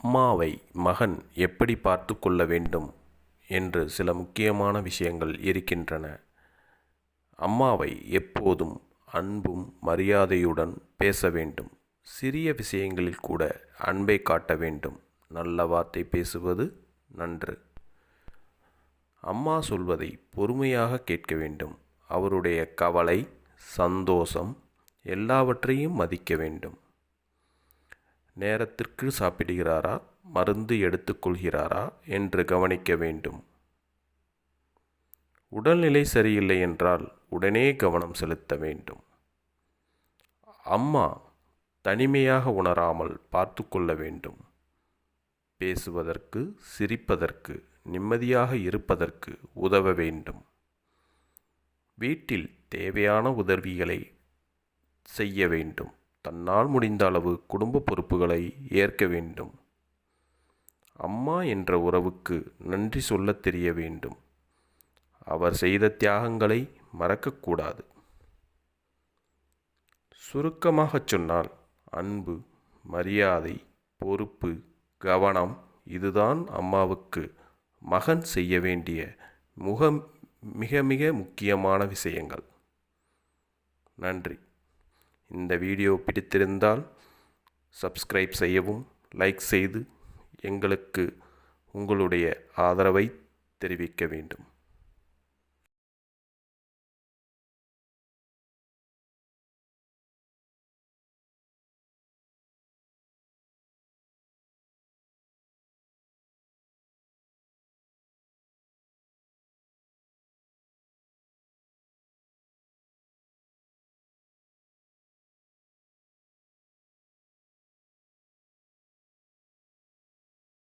அம்மாவை மகன் எப்படி பார்த்து கொள்ள வேண்டும் என்று சில முக்கியமான விஷயங்கள் இருக்கின்றன. அம்மாவை எப்போதும் அன்பும் மரியாதையுடன் பேச வேண்டும். சிறிய விஷயங்களில் கூட அன்பை காட்ட வேண்டும். நல்ல வார்த்தை பேசுவது நன்று. அம்மா சொல்வதை பொறுமையாக கேட்க வேண்டும். அவருடைய கவலை, சந்தோஷம் எல்லாவற்றையும் மதிக்க வேண்டும். நேரத்திற்கு சாப்பிடுகிறாரா, மருந்து எடுத்துக்கொள்கிறாரா என்று கவனிக்க வேண்டும். உடல்நிலை சரியில்லை என்றால் உடனே கவனம் செலுத்த வேண்டும். அம்மா தனிமையாக உணராமல் பார்த்து கொள்ள வேண்டும். பேசுவதற்கு, சிரிப்பதற்கு, நிம்மதியாக இருப்பதற்கு உதவ வேண்டும். வீட்டில் தேவையான உதவிகளை செய்ய வேண்டும். தன்னால் முடிந்த அளவு குடும்ப பொறுப்புகளை ஏற்க வேண்டும். அம்மா என்ற உறவுக்கு நன்றி சொல்லத் தெரிய வேண்டும். அவர் செய்த தியாகங்களை மறக்கக்கூடாது. சுருக்கமாகச் சொன்னால், அன்பு, மரியாதை, பொறுப்பு, கவனம் இதுதான் அம்மாவுக்கு மகன் செய்ய வேண்டிய மிக மிக முக்கியமான விஷயங்கள். நன்றி. இந்த வீடியோ பிடித்திருந்தால் சப்ஸ்கிரைப் செய்யவும், லைக் செய்து எங்களுக்கு உங்களுடைய ஆதரவை தெரிவிக்க வேண்டும்.